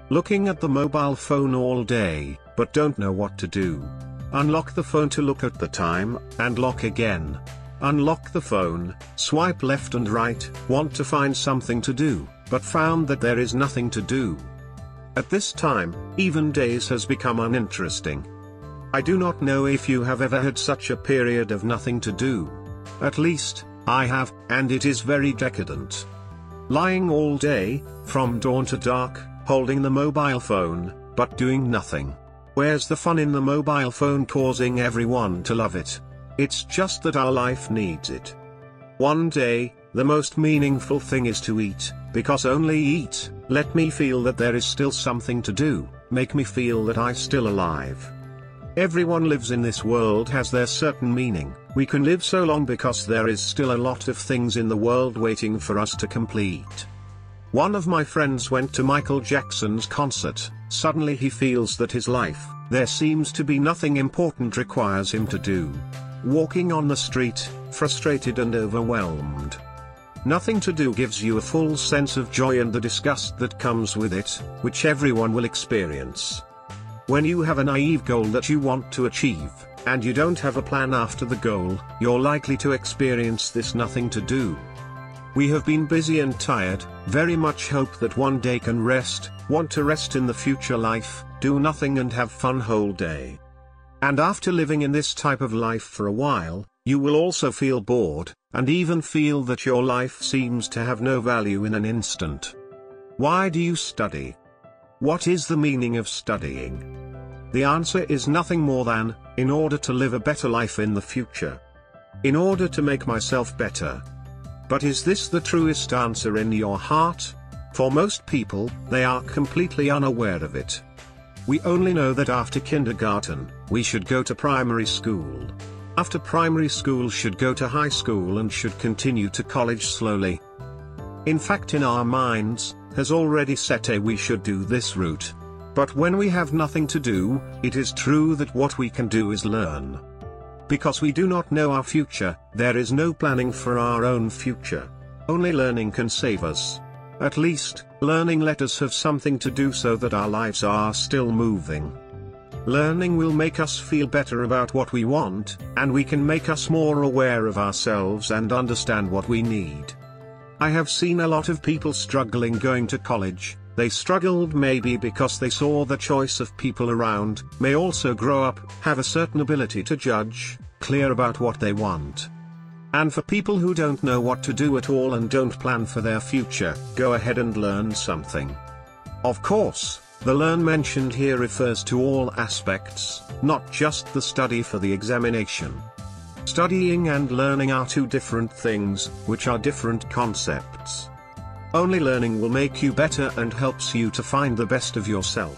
Looking at the mobile phone all day, but don't know what to do. Unlock the phone to look at the time, and lock again. Unlock the phone, swipe left and right, want to find something to do, but found that there is nothing to do. At this time, even days has become uninteresting. I do not know if you have ever had such a period of nothing to do. At least, I have, and it is very decadent. Lying all day, from dawn to dark, holding the mobile phone, but doing nothing. Where's the fun in the mobile phone causing everyone to love it? It's just that our life needs it. One day, the most meaningful thing is to eat, because only eat, let me feel that there is still something to do, make me feel that I'm still alive. Everyone lives in this world has their certain meaning. We can live so long because there is still a lot of things in the world waiting for us to complete. One of my friends went to Michael Jackson's concert. Suddenly he feels that his life, there seems to be nothing important requires him to do. Walking on the street, frustrated and overwhelmed. Nothing to do gives you a full sense of joy and the disgust that comes with it, which everyone will experience. When you have a naive goal that you want to achieve, and you don't have a plan after the goal, you're likely to experience this nothing to do. We have been busy and tired, very much hope that one day can rest, want to rest in the future life, do nothing and have fun whole day. And after living in this type of life for a while, you will also feel bored, and even feel that your life seems to have no value in an instant. Why do you study? What is the meaning of studying? The answer is nothing more than, in order to live a better life in the future. In order to make myself better. But is this the truest answer in your heart? For most people, they are completely unaware of it. We only know that after kindergarten, we should go to primary school. After primary school should go to high school and should continue to college slowly. In fact, in our minds, has already set we should do this route. But when we have nothing to do, it is true that what we can do is learn. Because we do not know our future, there is no planning for our own future. Only learning can save us. At least, learning let us have something to do so that our lives are still moving. Learning will make us feel better about what we want, and we can make us more aware of ourselves and understand what we need. I have seen a lot of people struggling going to college. They struggled maybe because they saw the choice of people around, may also grow up, have a certain ability to judge, clear about what they want. And for people who don't know what to do at all and don't plan for their future, go ahead and learn something. Of course, the learn mentioned here refers to all aspects, not just the study for the examination. Studying and learning are two different things, which are different concepts. Only learning will make you better and helps you to find the best of yourself.